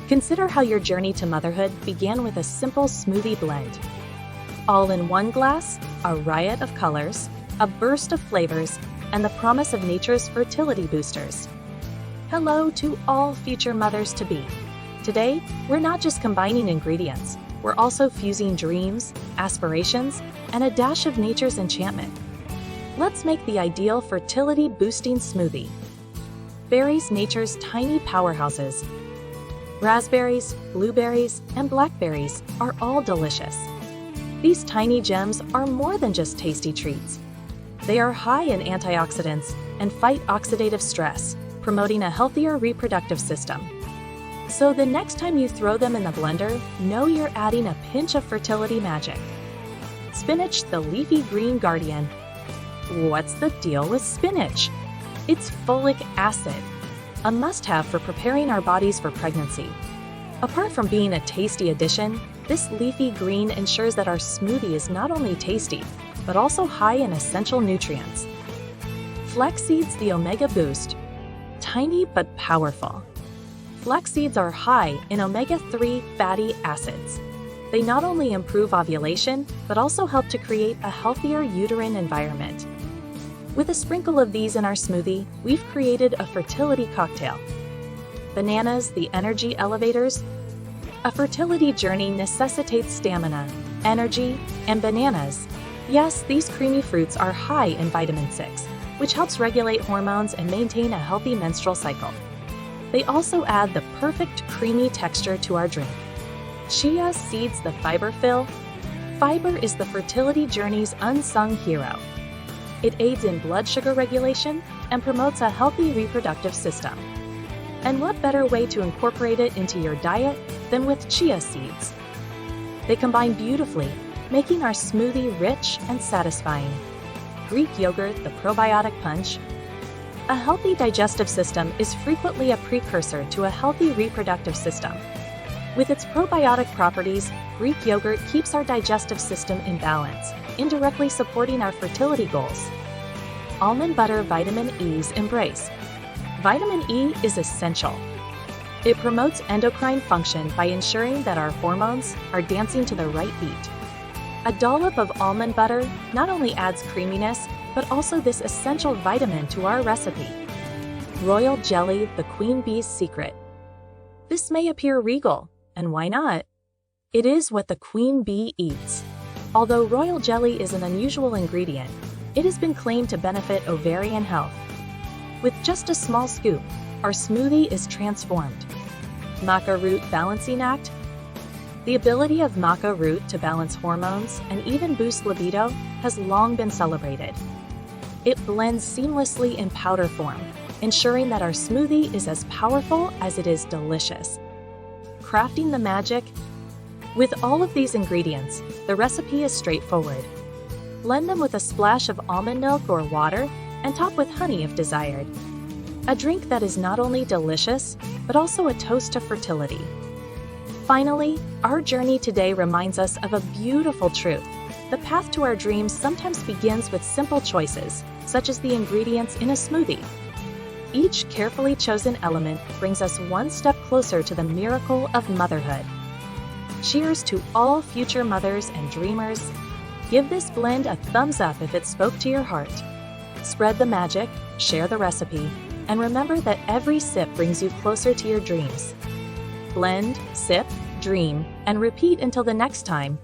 Consider how your journey to motherhood began with a simple smoothie blend. All in one glass, a riot of colors, a burst of flavors, and the promise of nature's fertility boosters. Hello to all future mothers-to-be. Today, we're not just combining ingredients, we're also fusing dreams, aspirations, and a dash of nature's enchantment. Let's make the ideal fertility-boosting smoothie. Berries, nature's tiny powerhouses. Raspberries, blueberries, and blackberries are all delicious. These tiny gems are more than just tasty treats. They are high in antioxidants and fight oxidative stress, promoting a healthier reproductive system. So the next time you throw them in the blender, know you're adding a pinch of fertility magic. Spinach, the leafy green guardian. What's the deal with spinach? It's folic acid, a must-have for preparing our bodies for pregnancy. Apart from being a tasty addition, this leafy green ensures that our smoothie is not only tasty, but also high in essential nutrients. Flax seeds, the omega boost. Tiny but powerful. Flax seeds are high in omega-3 fatty acids. They not only improve ovulation, but also help to create a healthier uterine environment. With a sprinkle of these in our smoothie, we've created a fertility cocktail. Bananas, the energy elevators. A fertility journey necessitates stamina, energy, and bananas. Yes, these creamy fruits are high in vitamin 6, which helps regulate hormones and maintain a healthy menstrual cycle. They also add the perfect creamy texture to our drink. Chia seeds, the fiber fill. Fiber is the fertility journey's unsung hero. It aids in blood sugar regulation and promotes a healthy reproductive system. And what better way to incorporate it into your diet than with chia seeds? They combine beautifully, making our smoothie rich and satisfying. Greek yogurt, the probiotic punch. A healthy digestive system is frequently a precursor to a healthy reproductive system. With its probiotic properties, Greek yogurt keeps our digestive system in balance, indirectly supporting our fertility goals. Almond butter, vitamin E's embrace. Vitamin E is essential. It promotes endocrine function by ensuring that our hormones are dancing to the right beat. A dollop of almond butter not only adds creaminess, but also this essential vitamin to our recipe. Royal jelly, the queen bee's secret. This may appear regal, and why not? It is what the queen bee eats. Although royal jelly is an unusual ingredient, it has been claimed to benefit ovarian health. With just a small scoop, our smoothie is transformed. Maca root balancing act. The ability of maca root to balance hormones and even boost libido has long been celebrated. It blends seamlessly in powder form, ensuring that our smoothie is as powerful as it is delicious. Crafting the magic. With all of these ingredients, the recipe is straightforward. Blend them with a splash of almond milk or water and top with honey if desired. A drink that is not only delicious, but also a toast to fertility. Finally, our journey today reminds us of a beautiful truth. The path to our dreams sometimes begins with simple choices, such as the ingredients in a smoothie. Each carefully chosen element brings us one step closer to the miracle of motherhood. Cheers to all future mothers and dreamers. Give this blend a thumbs up if it spoke to your heart. Spread the magic, share the recipe, and remember that every sip brings you closer to your dreams. Blend, sip, dream, and repeat until the next time